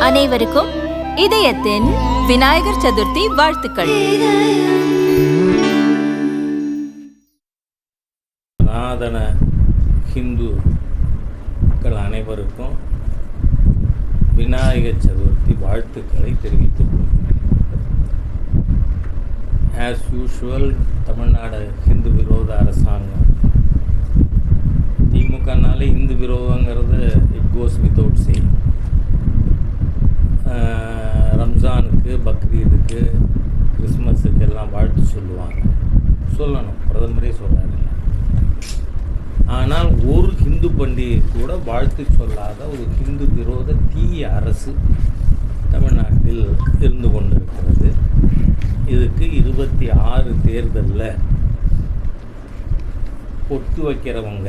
அனைவருக்கும் இதயத்தின் விநாயகர் சதுர்த்தி வாழ்த்துக்கள். சனாதன ஹிந்துக்கள் அனைவருக்கும் விநாயகர் சதுர்த்தி வாழ்த்துக்களை தெரிவித்துக் கொள்கிறேன். ஆஸ் யூஷுவல் தமிழ்நாடு ஹிந்து விரோத அரசாங்கம், திமுகனாலே இந்து விரோதங்கிறது இட் கோஸ் வித்தவுட் சேயிங். ரம்ஜானுக்கு, பக்ரீதுக்கு, கிறிஸ்மஸுக்கு எல்லாம் வாழ்த்து சொல்லுவாங்க, சொல்லணும், பிரதமரே சொல்கிறாரு. ஆனால் ஒரு ஹிந்து பண்டிகை கூட வாழ்த்து சொல்லாத ஒரு ஹிந்து விரோத தீய அரசு தமிழ்நாட்டில் இருந்து கொண்டிருக்கிறது. இதுக்கு 26 தேர்தலில் பொட்டு வைக்கிறவங்க,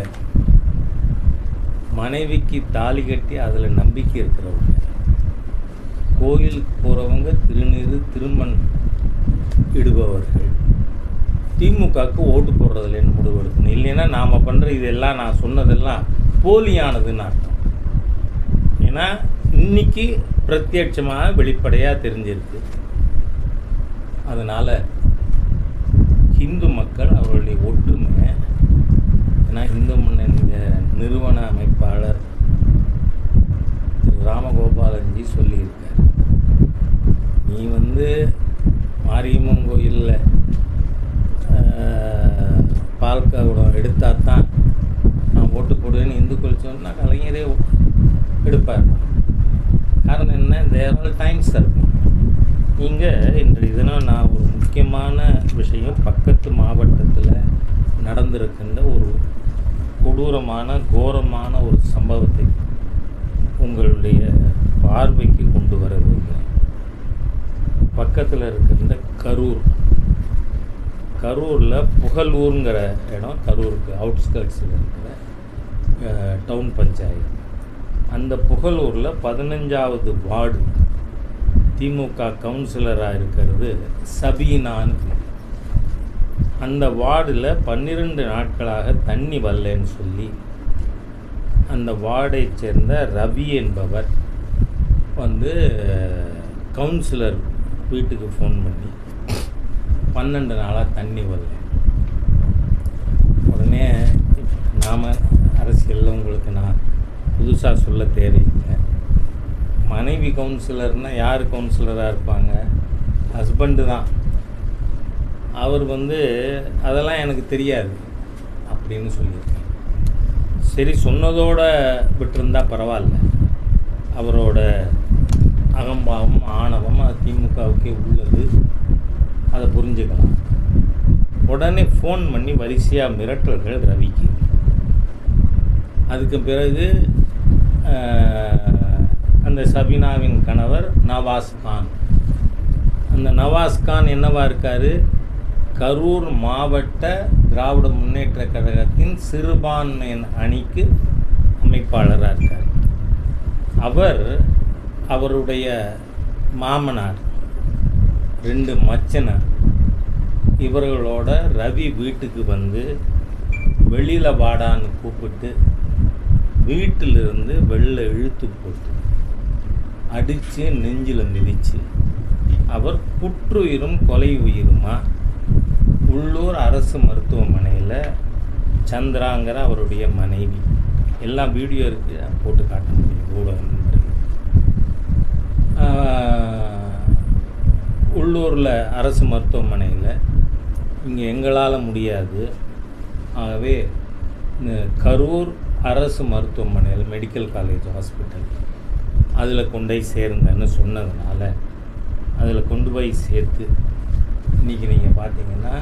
மனைவிக்கு தாலி கட்டி அதில் நம்பிக்கை இருக்கிறவங்க, கோயிலுக்கு போகிறவங்க, திருநீறு திருமண் இடுபவர்கள் திமுகவுக்கு ஓட்டு போடுறதுலேன்னு முடிவெடுக்கணும். இல்லைன்னா நாம் பண்ணுற இதெல்லாம், நான் சொன்னதெல்லாம் போலியானதுன்னு அர்த்தம். ஏன்னா இன்னைக்கு பிரத்யட்சமாக வெளிப்படையாக தெரிஞ்சிருக்கு. அதனால் ஹிந்து மக்கள் அவர்களுடைய ஒற்றுமை, ஏன்னா இந்து முன்னணிய நிறுவன அமைப்பாளர் திரு ராமகோபாலன்ஜி சொல்லியிருக்கார், நீ மாரியம்மன் கோயிலில் பால்காவிடம் எடுத்தால் தான் நான் ஓட்டு போடுவேன்னு இந்துக்கள் சொன்னால் கலைஞரே எடுப்பார். காரணம் என்ன? தேர் டைம்ஸ் இருக்கும். நீங்கள் இன்றைய தினம் நான் ஒரு முக்கியமான விஷயம், பக்கத்து மாவட்டத்தில் நடந்திருக்கின்ற ஒரு கொடூரமான கோரமான ஒரு சம்பவத்தை உங்களுடைய பார்வைக்கு கொண்டு வர விரும்புகிறேன். பக்கத்தில் இருக்கின்ற கரூரில் புகழூருங்கிற இடம், கரூருக்கு அவுட்ஸ்கர்ட்ஸில் இருக்கிற டவுன் பஞ்சாயத்து. அந்த புகழூரில் 15வது வார்டு திமுக கவுன்சிலராக இருக்கிறது சபீனான்னு. அந்த வார்டில் 12 நாட்களாக தண்ணி வரலன்னு சொல்லி அந்த வார்டை சேர்ந்த ரவி என்பவர் கவுன்சிலர் வீட்டுக்கு ஃபோன் பண்ணி 12 நாளாக தண்ணி வரல. உடனே நாம் அரசியலில் உங்களுக்கு நான் புதுசாக சொல்ல தேவையில்லை. மனைவி கவுன்சிலர்னால் யார் கவுன்சிலராக இருப்பாங்க? ஹஸ்பண்டு தான். அவர் அதெல்லாம் எனக்கு தெரியாது அப்படின்னு சொல்லியிருக்கேன். சரி, சொன்னதோடு விட்டுருந்தா பரவாயில்ல. அவரோட அகம்பாவம், ஆணவம் அது திமுகவுக்கே உள்ளது, அதை புரிஞ்சுக்கலாம். உடனே ஃபோன் பண்ணி வரிசையாக மிரட்டல்கள் ரவிக்கு. அதுக்கு பிறகு அந்த சபீனாவின் கணவர் நவாஸ்கான், அந்த நவாஸ்கான் என்னவா இருக்கார்? கரூர் மாவட்ட திராவிட முன்னேற்ற கழகத்தின் சிறுபான்மையின் அணிக்கு அமைப்பாளராக இருக்கார். அவருடைய மாமனார், 2 மச்சனர், இவர்களோட ரவி வீட்டுக்கு வெளியில் வாடான்னு கூப்பிட்டு வீட்டிலிருந்து வெளில இழுத்து போட்டு அடித்து நெஞ்சில் மிதித்து அவர் புற்றுயிரும் கொலை உயிருமா உள்ளூர் அரசு மருத்துவமனையில் சந்திராங்கிற அவருடைய மனைவி, எல்லாம் வீடியோ இருக்குது, போட்டு காட்ட முடியும் ஊடகம். உள்ளூரில் அரசு மருத்துவமனையில் இங்கே எங்களால் முடியாது, ஆகவே கரூர் அரசு மருத்துவமனையில் மெடிக்கல் காலேஜ் ஹாஸ்பிட்டல் அதில் கொண்டு போய் சேருங்கன்னு சொன்னதுனால அதில் கொண்டு போய் சேர்த்து இன்றைக்கி நீங்கள் பார்த்தீங்கன்னா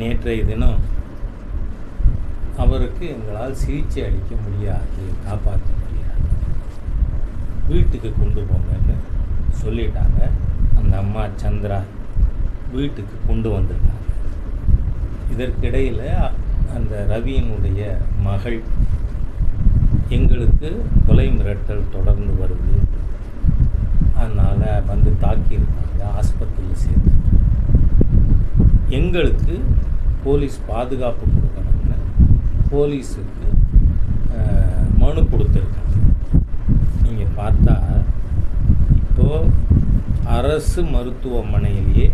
நேற்றைய தினம் அவருக்கு எங்களால் சிகிச்சை அளிக்க முடியாது, காப்பாற்ற முடியாது, வீட்டுக்கு கொண்டு போங்கன்னு சொல்லிட்டாங்க. அந்த அம்மா சந்திரா வீட்டுக்கு கொண்டு வந்திருக்காங்க. இதற்கிடையில் அந்த ரவியினுடைய மகள், எங்களுக்கு கொலை மிரட்டல் தொடர்ந்து வருது, அதனால் தாக்கியிருக்காங்க, ஆஸ்பத்திரியில் சேர்த்து எங்களுக்கு போலீஸ் பாதுகாப்பு கொடுக்கணும்னு போலீஸுக்கு மனு கொடுத்துருக்காங்க. நீங்கள் பார்த்தா அரசு மருத்துவமனையிலேயே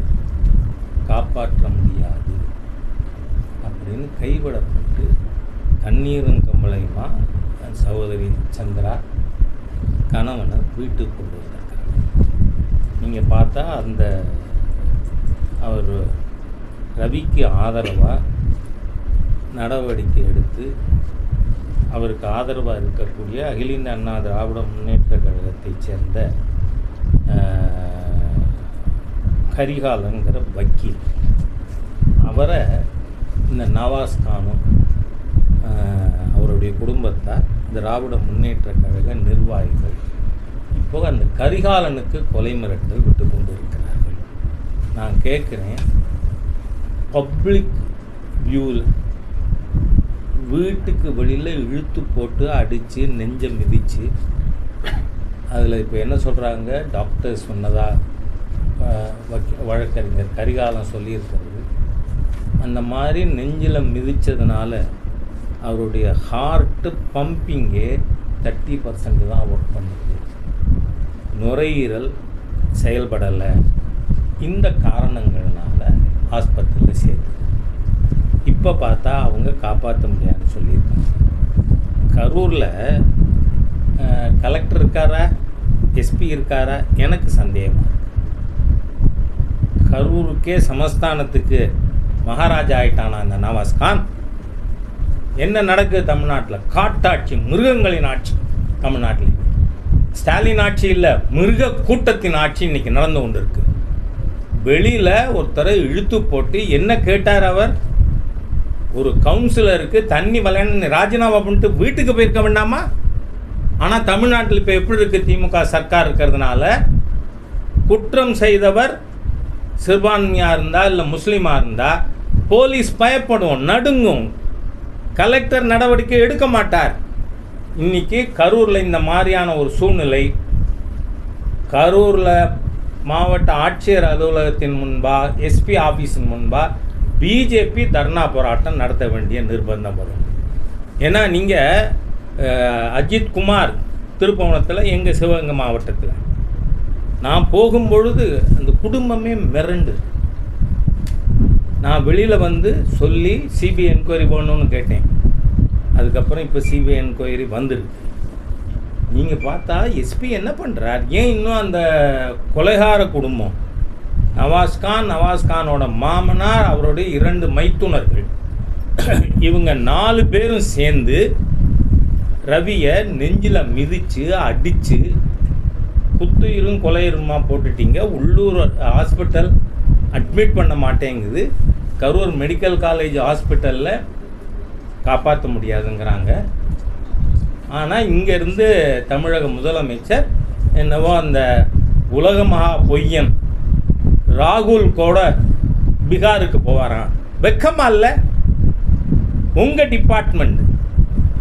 காப்பாற்ற முடியாது அப்படின்னு கைவிடப்பட்டு கண்ணீரும் கம்பளையுமா சகோதரி சந்திரா கணவனை வீட்டுக்கு கொண்டு வந்திருக்காங்க. நீங்கள் பார்த்தா அந்த அவர் ரவிக்கு ஆதரவாக நடவடிக்கை எடுத்து அவருக்கு ஆதரவாக இருக்கக்கூடிய அகில இந்திய அண்ணா திராவிட முன்னேற்ற கழகத்தைச் சேர்ந்த கரிகாலங்கிற வக்கீல், அவரை இந்த நவாஸ் கானும் அவருடைய குடும்பத்தார் திராவிட முன்னேற்ற கழக நிர்வாகிகள் இப்போ அந்த கரிகாலனுக்கு கொலை மிரட்டல் விட்டு கொண்டு இருக்கிறார்கள். நான் கேட்குறேன், பப்ளிக் வியூவில் வீட்டுக்கு வெளியில் இழுத்து போட்டு அடித்து நெஞ்சை மிதித்து, அதில் இப்போ என்ன சொல்கிறாங்க, டாக்டர் சொன்னதா வழக்கறிஞர் கரிகாலம் சொல்லியிருக்கிறது, அந்த மாதிரி நெஞ்சில் மிதித்ததுனால அவருடைய ஹார்ட்டு பம்பிங்கே 30% தான் ஒர்க் பண்ணுது, நுரையீரல் செயல்படலை. இந்த காரணங்கள்னால ஆஸ்பத்திரியில் சேர்த்து இப்போ பார்த்தா அவங்க காப்பாற்ற முடியாதுன்னு சொல்லியிருக்காங்க. கரூரில் கலெக்டர் இருக்காரா, எஸ்பி இருக்காரா, எனக்கு சந்தேகமாக இருக்குது. கரூருக்கே சமஸ்தானத்துக்கு மகாராஜா ஆயிட்டானா அந்த நவாஸ் கான். என்ன நடக்குது தமிழ்நாட்டில்? காட்டாட்சி, மிருகங்களின் ஆட்சி தமிழ்நாட்டில். ஸ்டாலின் ஆட்சி இல்லை, மிருக கூட்டத்தின் ஆட்சி இன்றைக்கி நடந்து கொண்டு இருக்கு. வெளியில் ஒருத்தரை இழுத்து போட்டு என்ன கேட்டார் அவர்? ஒரு கவுன்சிலருக்கு தண்ணி வளையன்னு ராஜினாமா பண்ணிட்டு வீட்டுக்கு போயிருக்க வேண்டாமா? ஆனால் தமிழ்நாட்டில் இப்போ எப்படி இருக்குது, திமுக சர்க்கார் இருக்கிறதுனால குற்றம் செய்தவர் சிறுபான்மையாக இருந்தால் இல்லை முஸ்லீமாக இருந்தால் போலீஸ் பயப்படும், நடுங்கும், கலெக்டர் நடவடிக்கை எடுக்க மாட்டார். இன்றைக்கி கரூரில் இந்த மாதிரியான ஒரு சூழ்நிலை. கரூரில் மாவட்ட ஆட்சியர் அலுவலகத்தின் முன்பாக, எஸ்பி ஆஃபீஸின் முன்பாக பிஜேபி தர்ணா போராட்டம் நடத்த வேண்டிய நிர்பந்தம் வரும். ஏன்னா நீங்கள் அஜித் குமார் திருப்பவனத்தில் எங்கள் சிவகங்கை மாவட்டத்தில் நான் போகும்பொழுது அந்த குடும்பமே மிரண்டு, நான் வெளியில் வந்து சொல்லி சிபிஐ என்கொயரி போடணும்னு கேட்டேன். அதுக்கப்புறம் இப்போ சிபிஐ என்கொயரி வந்துருக்கு. நீங்கள் பார்த்தா எஸ்பி என்ன பண்ணுறார்? ஏன் இன்னும் அந்த கொலைகார குடும்பம் நவாஸ்கானோட மாமனார், அவருடைய 2 மைத்துனர்கள், இவங்க 4 பேரும் சேர்ந்து ரவியை நெஞ்சில் மிதித்து அடித்து குத்துயிரும் கொலையுருமா போட்டுட்டீங்க. உள்ளூர் ஹாஸ்பிட்டல் அட்மிட் பண்ண மாட்டேங்குது, கரூர் மெடிக்கல் காலேஜ் ஹாஸ்பிட்டலில் காப்பாற்ற முடியாதுங்கிறாங்க. ஆனால் இங்கேருந்து தமிழக முதலமைச்சர் என்னவோ அந்த உலக மகா பொய்யன் ராகுல் கூட பீகாருக்கு போவாராம். வெக்கமா இல்லை? உங்கள் டிபார்ட்மெண்ட்,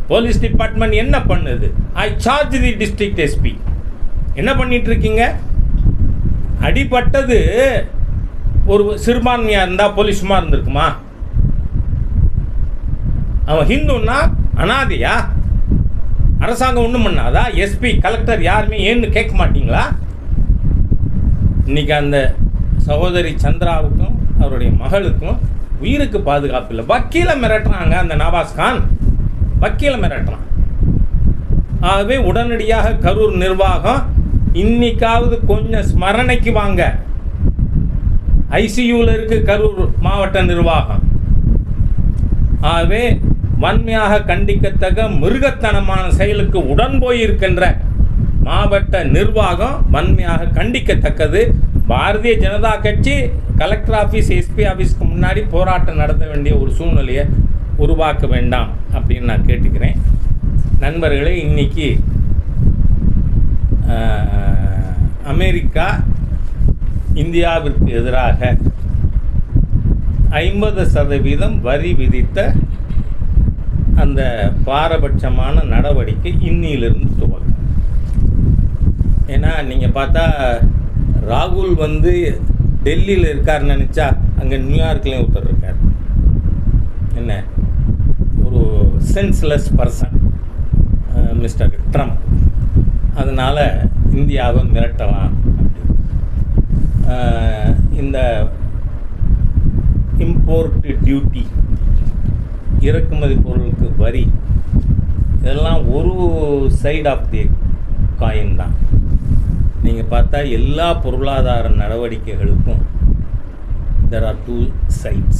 போலீஸ் டிபார்ட்மெண்ட் என்ன பண்ணுது? ஐ சார்ஜ் தி டிஸ்ட்ரிக்ட் எஸ்பி. என்ன பண்ணிட்டு இருக்கீங்க? அடிபட்டது ஒரு சிறுபான்மையாக இருந்தால் போலீஸ் சும்மா இருந்திருக்குமா? அவன் ஹிந்துன்னா அனாதையா? அரசாங்கம் ஒன்றும் பண்ணாதா? எஸ்பி கலெக்டர் யாருமே ஏன்னு கேட்க மாட்டீங்களா? இன்னைக்கு அந்த சகோதரி சந்திராவுக்கும் அவருடைய மகளுக்கும் உயிருக்கு பாதுகாப்பு இல்லை. வக்கீலை மிரட்டுறாங்க அந்த நவாஸ் கான், வக்கீலை மிரட்டுறான். ஆகவே உடனடியாக கரூர் நிர்வாகம் இன்னைக்காவது கொஞ்சம் ஸ்மரணைக்கு வாங்க. ஐசியூவில் இருக்கு கரூர் மாவட்ட நிர்வாகம். ஆகவே வன்மையாக கண்டிக்கத்தக்க மிருகத்தனமான செயலுக்கு உடன் போயிருக்கின்ற மாவட்ட நிர்வாகம் வன்மையாக கண்டிக்கத்தக்கது. பாரதிய ஜனதா கட்சி கலெக்டர் ஆஃபீஸ், எஸ்பி ஆஃபீஸ்க்கு முன்னாடி போராட்டம் நடத்த வேண்டிய ஒரு சூழ்நிலையை உருவாக்க வேண்டாம் அப்படின்னு நான் கேட்டுக்கிறேன். நண்பர்களே, இன்னைக்கு அமெரிக்கா இந்தியாவிற்கு எதிராக 50% வரி விதித்த அந்த பாரபட்சமான நடவடிக்கை இன்னிலிருந்து துவக்கம். ஏன்னா நீங்கள் பார்த்தா ராகுல் வந்து டெல்லியில் இருக்காருன்னு நினச்சா அங்கே நியூயார்க்லேயும் ஒருத்தர் இருக்கார். என்ன ஒரு சென்ஸ்லெஸ் பர்சன் மிஸ்டர் ட்ரம்ப். அதனால் இந்தியாவை மிரட்டலாம். இந்த இம்போர்ட் டியூட்டி, இறக்குமதி பொருளுக்கு வரி, இதெல்லாம் ஒரு சைடு ஆஃப் தி காயின் தான். நீங்கள் பார்த்தா எல்லா பொருளாதார நடவடிக்கைகளுக்கும் there are two sides.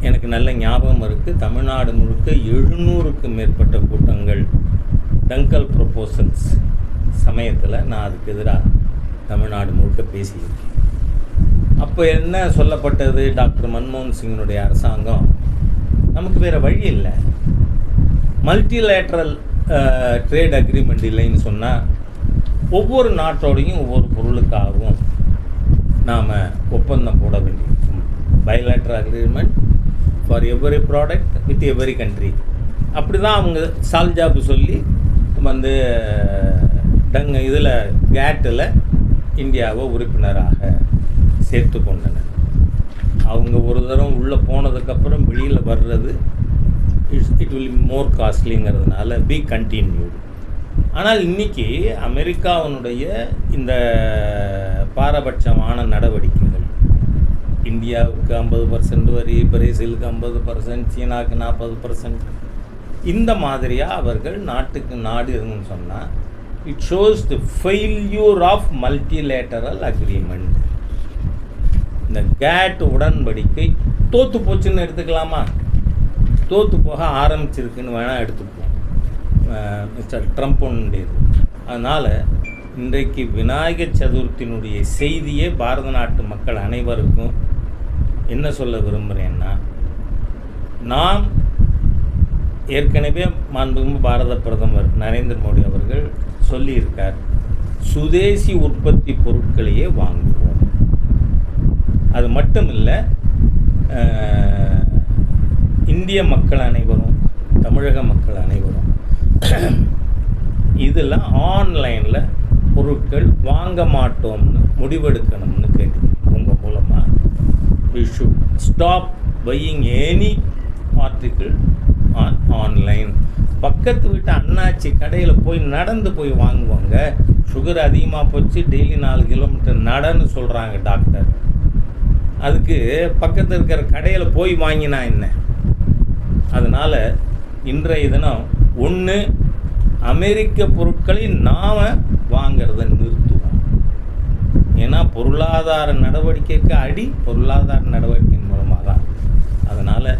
எனக்கு நல்ல ஞாபகம் இருக்குது, தமிழ்நாடு முழுக்க 700க்கும் மேற்பட்ட கூட்டங்கள் டங்கல் ப்ரொபோசல்ஸ் சமயத்தில் நான் அதுக்கு எதிராக தமிழ்நாடு முழுக்க பேசியிருக்கேன். அப்போ என்ன சொல்லப்பட்டது? டாக்டர் மன்மோகன் சிங்கினுடைய அரசாங்கம், நமக்கு வேறு வழி இல்லை, மல்டிலேட்ரல் ட்ரேட் அக்ரிமெண்ட் இல்லைன்னு சொன்னால் ஒவ்வொரு நாட்டோடையும் ஒவ்வொரு பொருளுக்காகவும் நாம் ஒப்பந்தம் போட வேண்டியிருக்கும். Bilateral agreement for every product with every country. அப்படி தான் அவங்க சால்ஜாப்பு சொல்லி வந்து இதில் கேட்டில் இந்தியாவை உறுப்பினராக சேர்த்து கொண்டனர். அவங்க ஒரு தரம் உள்ளே போனதுக்கப்புறம் வெளியில் வர்றது இட் வில் மோர் காஸ்ட்லிங்கிறதுனால பி கண்டினியூடு. ஆனால் இன்றைக்கி அமெரிக்காவினுடைய இந்த பாரபட்சமான நடவடிக்கைகள், இந்தியாவுக்கு 50% வரி, பிரேசிலுக்கு 50%, சீனாவுக்கு 40%, இந்த மாதிரியாக அவர்கள் நாட்டுக்கு நாடு இருந்துன்னு சொன்னால் it shows the failure of multilateral agreement. இந்த கேட் உடன்படிக்கை தோற்று போச்சுன்னு எடுத்துக்கலாமா? தோற்று போக ஆரம்பிச்சிருக்குன்னு வேணால் எடுத்துப்போம் மிஸ்டர் ட்ரம்ப்புடையது. அதனால் இன்றைக்கு விநாயகர் சதுர்த்தியினுடைய செய்தியே பாரத நாட்டு மக்கள் அனைவருக்கும் என்ன சொல்ல விரும்புகிறேன்னா, நாம் ஏற்கனவே மாண்புமிகு பாரத பிரதமர் நரேந்திர மோடி அவர்கள் சொல்லியிருக்கார், சுதேசி உற்பத்தி பொருட்களையே வாங்குவோம். அது மட்டும் இல்லை, இந்திய மக்கள் அனைவரும், தமிழக மக்கள் அனைவரும் இதெல்லாம் ஆன்லைனில் பொருட்கள் வாங்க மாட்டோம்னு முடிவெடுக்கணும்னு கேட்டு உங்கள் மூலமாக we should stop buying any article on online. பக்கத்து வீட்டு அண்ணாச்சி கடையில் போய் நடந்து போய் வாங்குவாங்க. சுகர் அதிகமாக போச்சு, டெய்லி 4 கிலோமீட்டர் நடன்னு சொல்கிறாங்க டாக்டர். அதுக்கு பக்கத்தில் இருக்கிற கடையில் போய் வாங்கினா என்ன? அதனால் இன்றைய தினம் ஒன்று, அமெரிக்க பொருட்களை நாம் வாங்கிறத நிறுத்துவோம். ஏன்னா பொருளாதார நடவடிக்கைக்கு அடி பொருளாதார நடவடிக்கையின் மூலமாக தான். அதனால்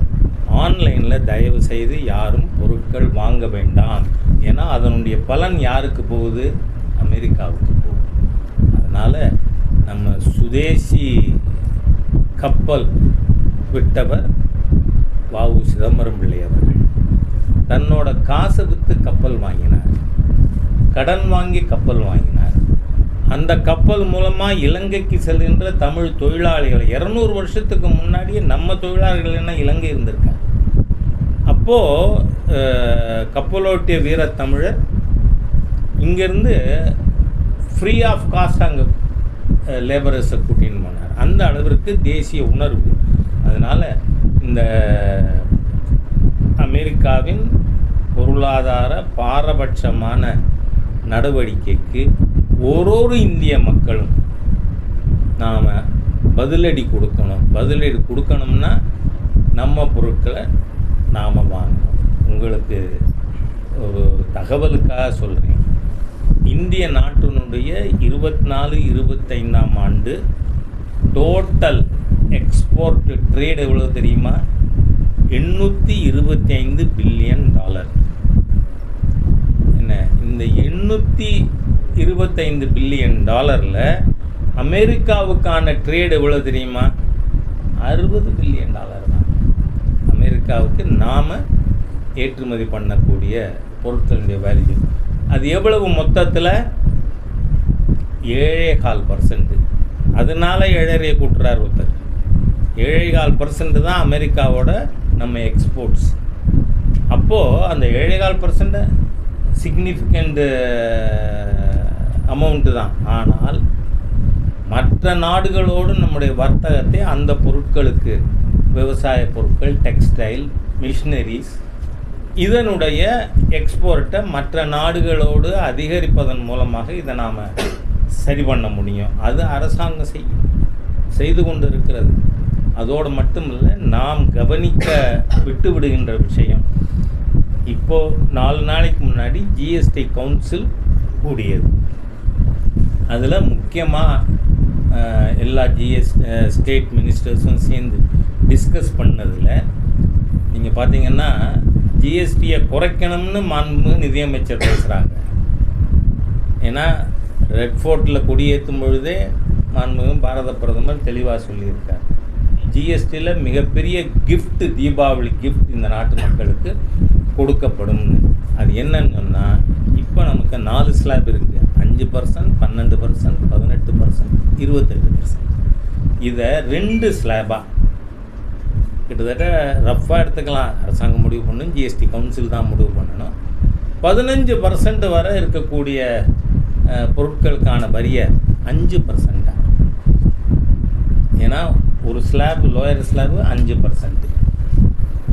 ஆன்லைனில் தயவு செய்து யாரும் பொருட்கள் வாங்க வேண்டாம். ஏன்னா அதனுடைய பலன் யாருக்கு போகுது? அமெரிக்காவுக்கு போகுது. அதனால் நம்ம சுதேசி கப்பல் விட்டவர் வ.உ. சிதம்பரம் பிள்ளை அவர்கள் தன்னோட காசை விற்று கப்பல் வாங்கினார், கடன் வாங்கி கப்பல் வாங்கினார். அந்த கப்பல் மூலமாக இலங்கைக்கு செல்கின்ற தமிழ் தொழிலாளிகள் 200 வருஷத்துக்கு முன்னாடியே நம்ம தொழிலாளர்கள் என்ன இலங்கை இருந்திருக்காங்க. அப்போது கப்பலோட்டிய வீர தமிழர் இங்கேருந்து ஃப்ரீ ஆஃப் காஸ்ட் அங்கே லேபரர்ஸை கூட்டின்னு போனார். அந்த அளவிற்கு தேசிய உணர்வு. அதனால் இந்த அமெரிக்காவின் பொருளாதார பாரபட்சமான நடவடிக்கைக்கு ஒரு இந்திய மக்களும் நாம் பதிலடி கொடுக்கணும். பதிலடி கொடுக்கணும்னா நம்ம பொருட்களை நாம் வாங்கணும். உங்களுக்கு ஒரு தகவலுக்காக சொல்கிறேன், இந்திய நாட்டினுடைய 24-25ஆம் ஆண்டு டோட்டல் எக்ஸ்போர்ட் ட்ரேட் எவ்வளோ தெரியுமா? $825 பில்லியன். என்ன, இந்த $825 பில்லியன் அமெரிக்காவுக்கான ட்ரேட் எவ்வளோ தெரியுமா? $60 பில்லியன் தான். அமெரிக்காவுக்கு நாம் ஏற்றுமதி பண்ணக்கூடிய பொருட்களுடைய வேல்யூ அது எவ்வளவு? மொத்தத்தில் 7.25%. அதனால 7.5 கூட்டுறார் ஒருத்தர். 7.25% தான் அமெரிக்காவோட நம்ம எக்ஸ்போர்ட்ஸ். அப்போது அந்த 7.25% சிக்னிஃபிகண்ட் அமௌண்ட்டு தான். ஆனால் மற்ற நாடுகளோடு நம்முடைய வர்த்தகத்தை அந்த பொருட்களுக்கு, விவசாய பொருட்கள், டெக்ஸ்டைல், மிஷினரிஸ், இதனுடைய எக்ஸ்போர்ட்டை மற்ற நாடுகளோடு அதிகரிப்பதன் மூலமாக இதை நாம் சரி பண்ண முடியும். அது அரசாங்கம் செய்து கொண்டு இருக்கிறது. அதோடு மட்டுமில்லை, நாம் கவனிக்க விட்டு விடுகின்ற விஷயம், இப்போது 4 நாளைக்கு முன்னாடி ஜிஎஸ்டி கவுன்சில் கூடியது. அதில் முக்கியமாக எல்லா ஸ்டேட் மினிஸ்டர்ஸும் சேர்ந்து டிஸ்கஸ் பண்ணதில் நீங்கள் பார்த்தீங்கன்னா ஜிஎஸ்டியை குறைக்கணும்னு மாண்புமிகு நிதியமைச்சர் பேசுகிறாங்க. ஏன்னா ரெட் ஃபோர்ட்டில் கொடியேற்றும் பொழுதே மாண்புமிகு பாரத பிரதமர் தெளிவாக சொல்லியிருக்கார், ஜிஎஸ்டியில் மிகப்பெரிய கிஃப்ட், தீபாவளி கிஃப்ட் இந்த நாட்டு மக்களுக்கு கொடுக்கப்படும்னு. அது என்னன்னு சொன்னால், இப்போ நமக்கு 4 ஸ்லாப் இருக்குது, 5%, 12%, 18%, 28%. இதை 2 ஸ்லாபாக கிட்டத்தட்ட ரஃப்பாக எடுத்துக்கலாம். அரசாங்கம் முடிவு பண்ணணும், ஜிஎஸ்டி கவுன்சில் தான் முடிவு பண்ணணும். 15% வரை இருக்கக்கூடிய பொருட்களுக்கான வரியை 5%. ஏன்னா ஒரு slab, lower slab 5%,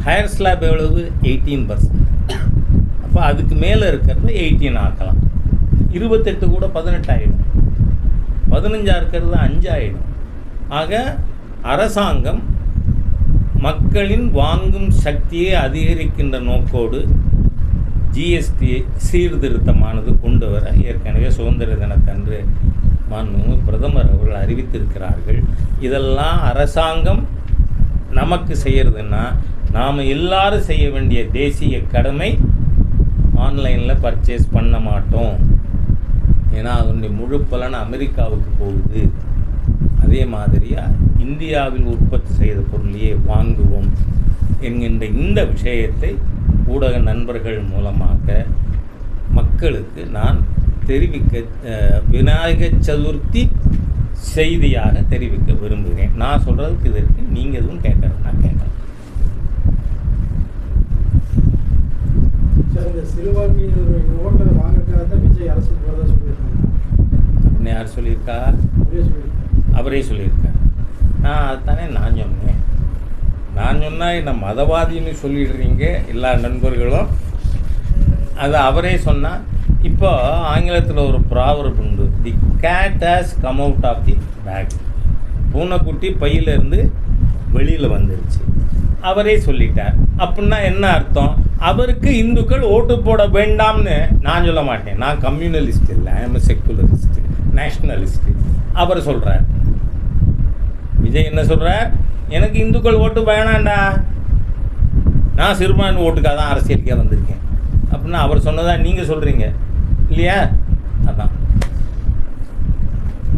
higher slab எவ்வளவு 18%. அப்போ அதுக்கு மேலே இருக்கிறது 18 ஆக்கலாம். 28 கூட 18 ஆகிடும், 15 இருக்கிறது 5 ஆகிடும். ஆக அரசாங்கம் மக்களின் வாங்கும் சக்தியை அதிகரிக்கின்ற நோக்கோடு ஜிஎஸ்டி சீர்திருத்தமானது கொண்டு வர ஏற்கனவே சுதந்திர தினத்தன்று மாண்புமிகு பிரதமர் அவர்கள் அறிவித்திருக்கிறார்கள். இதெல்லாம் அரசாங்கம் நமக்கு செய்கிறதுன்னா, நாம் எல்லாரும் செய்ய வேண்டிய தேசிய கடமை, ஆன்லைனில் பர்ச்சேஸ் பண்ண மாட்டோம். ஏன்னா அதனுடைய முழு பலன் அமெரிக்காவுக்கு போகுது. அதே மாதிரியாக இந்தியாவில் உற்பத்தி செய்த பொருளையே வாங்குவோம் என்கின்ற இந்த விஷயத்தை ஊடக நண்பர்கள் மூலமாக மக்களுக்கு நான் தெரிவிக்க, விநாயகர் சதுர்த்தி செய்தியாக தெரிவிக்க விரும்புகிறேன். நான் சொல்கிறதுக்கு இது இருக்குது, நீங்கள் எதுவும் கேட்கறது நான் கேட்கலாம். சிறுபான்மையினர் ஓட்டை வாங்கறதுக்காக தான் விஜய் அரசு போகிறதா சொல்லியிருக்காங்க. அப்படின்னு யார் சொல்லியிருக்கா? அவரே சொல்லியிருக்கார். அதுதானே நான் சொன்னேன். நான் சொன்னால் என்ன மதவாதின்னு சொல்லிடுறீங்க எல்லா நண்பர்களும். அது அவரே சொன்னால். இப்போ ஆங்கிலத்தில் ஒரு ப்ராவர்ப் உண்டு, the cat has come out of the bag. பூனைக்குட்டி பையிலேருந்து வெளியில் வந்துருச்சு, அவரே சொல்லிட்டார். அப்படின்னா என்ன அர்த்தம்? அவருக்கு இந்துக்கள் ஓட்டு போட வேண்டாம்னு நான் சொல்ல மாட்டேன். நான் கம்யூனலிஸ்ட் இல்லை, ஐ எம் செக்குலரிஸ்ட், நேஷ்னலிஸ்ட். அவர் சொல்கிறார். விஜய் என்ன சொல்கிறார்? எனக்கு இந்துக்கள் ஓட்டு வேணாண்டா, நான் சிறுபான்மை ஓட்டுக்காக தான் அரசியலுக்கே வந்திருக்கேன் அப்படின்னா அவர் சொன்னதா நீங்கள் சொல்கிறீங்க இல்லையா? அதான்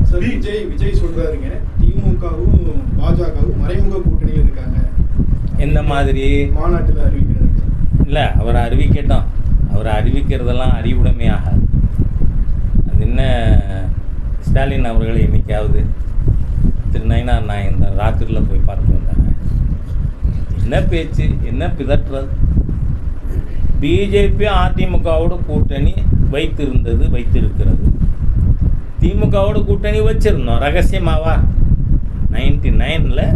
சார் விஜய் சொல்கிறாருங்க, திமுகவும் பாஜகவும் மறைமுக கூட்டணியில் இருக்காங்க. எந்த மாதிரி? மாநாட்டில் அறிவிக்கிறாங்க. இல்லை, அவர் அறிவிக்கட்டும். அவர் அறிவிக்கிறதெல்லாம் அறிவுடைமை ஆகாது. அது என்ன, ஸ்டாலின் அவர்களை என்னைக்காவது திரு நயினார் நாயகன் ராத்திரியில் போய் பார்த்து வந்தாங்க. என்ன பேச்சு, என்ன பிதற்றுறது? பிஜேபி அதிமுகவோட கூட்டணி வைத்திருக்கிறது. திமுகவோட கூட்டணி வச்சிருந்தோம் ரகசியமாவா? 99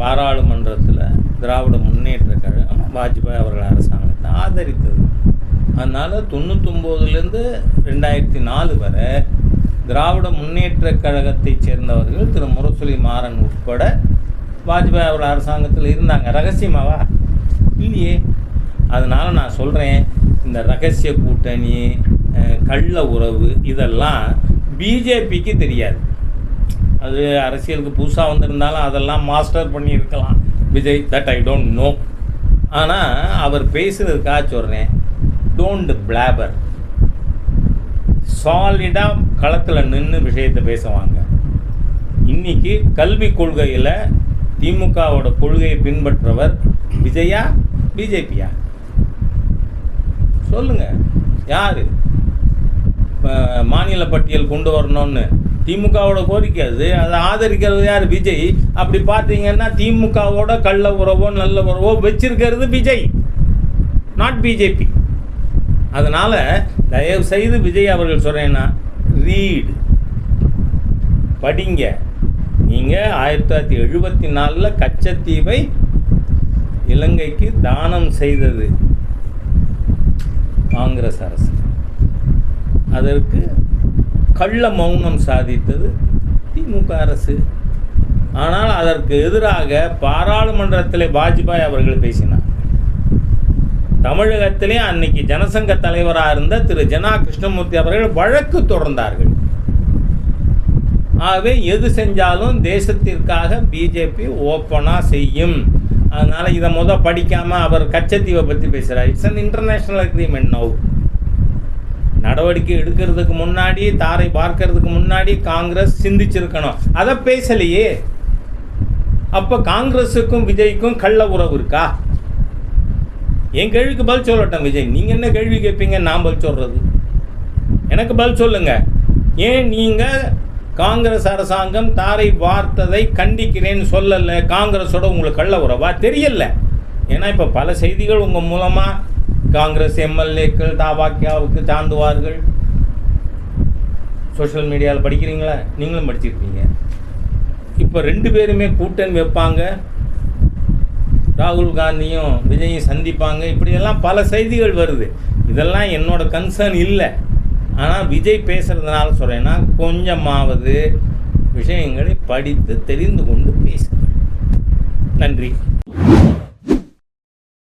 பாராளுமன்றத்தில் திராவிட முன்னேற்ற கழகம் வாஜ்பாய் அவர்கள் அரசாங்கத்தை ஆதரித்தது. அதனால் 99லேருந்து 2004 வரை திராவிட முன்னேற்ற கழகத்தை சேர்ந்தவர்கள் திரு முரசொலி மாறன் உட்பட வாஜ்பாய் அவர்கள் அரசாங்கத்தில் இருந்தாங்க. ரகசியமாவா? இல்லையே. அதனால் நான் சொல்கிறேன், இந்த ரகசிய கூட்டணி, கள்ள உறவு இதெல்லாம் பிஜேபிக்கு தெரியாது. அது அரசியலுக்கு புதுசாக வந்திருந்தாலும் அதெல்லாம் மாஸ்டர் பண்ணியிருக்கலாம் Vijay, that I don't know. ஆனால் அவர் பேசுகிறதுக்காக சொல்கிறேன், டோன்ட் பிளாபர். சாலிடாக களத்தில் நின்று விஷயத்தை பேசுவாங்க. இன்றைக்கி கல்விக் கொள்கையில் திமுகவோட கொள்கையை பின்பற்றவர் விஜயா பிஜேபியா? சொல்லுங்கள், யார்? மாநில பட்டியல் கொண்டு வரணும்னு திமுகவோட கோரிக்கை அது. அதை ஆதரிக்கிறது யார்? விஜய். அப்படி பார்த்தீங்கன்னா திமுகவோட கள்ள உறவோ நல்ல உறவோ வச்சிருக்கிறது விஜய், நாட் பிஜேபி. அதனால் தயவு செய்து விஜய் அவர்கள் சொல்கிறேன்னா, ரீட், படிங்க. நீங்கள் 1974 கச்சத்தீவை இலங்கைக்கு தானம் செய்தது காங்கிரஸ் அரசு. அதற்கு கள்ள மௌனம் சாதித்தது திமுக அரசு. ஆனால் அதற்கு எதிராக பாராளுமன்றத்தில் வாஜ்பாய் அவர்கள் பேசினார். தமிழகத்திலே அன்னைக்கு ஜனசங்க தலைவராக இருந்த திரு ஜனா கிருஷ்ணமூர்த்தி அவர்கள் வழக்கு தொடர்ந்தார்கள். ஆகவே எது செஞ்சாலும் தேசத்திற்காக பிஜேபி ஓப்பனாக செய்யும். அதனால் இதை படிக்காமல் அவர் கச்சத்தீவை பற்றி பேசுகிறார். It's an international agreement now. நடவடிக்கை எடுக்கிறதுக்கு முன்னாடி, தாரை பார்க்கறதுக்கு முன்னாடி காங்கிரஸ் சிந்திச்சிருக்கணும். அதை பேசலையே. அப்போ காங்கிரஸுக்கும் விஜய்க்கும் கள்ள உறவு இருக்கா? என் கேள்விக்கு பதில் சொல்லட்டும் விஜய். நீங்கள் என்ன கேள்வி கேட்பீங்க, நான் பதில் சொல்கிறது? எனக்கு பதில் சொல்லுங்க. ஏன் நீங்கள் காங்கிரஸ் அரசாங்கம் தாரை வார்த்ததை கண்டிக்கிறேன்னு சொல்லலை? காங்கிரஸோட உங்களுக்கு கள்ள உறவா? தெரியல. ஏன்னா இப்போ பல செய்திகள் உங்கள் மூலமாக காங்கிரஸ் எம்எல்ஏக்கள் தாவாக்கியாவுக்கு சார்ந்துவார்கள். சோஷியல் மீடியாவில் படிக்கிறீங்களா? நீங்களும் படிச்சிருக்கீங்க. இப்போ 2 பேருமே கூட்டணி வைப்பாங்க, ராகுல் காந்தியும் விஜயும் சந்திப்பாங்க, இப்படியெல்லாம் பல செய்திகள் வருது. இதெல்லாம் என்னோட கன்சர்ன் இல்லை. ஆனால் விஜய் பேசுகிறதுனால சொல்கிறேன்னா, கொஞ்சமாவது விஷயங்களை படித்து தெரிந்து கொண்டு பேசுகிறேன். நன்றி.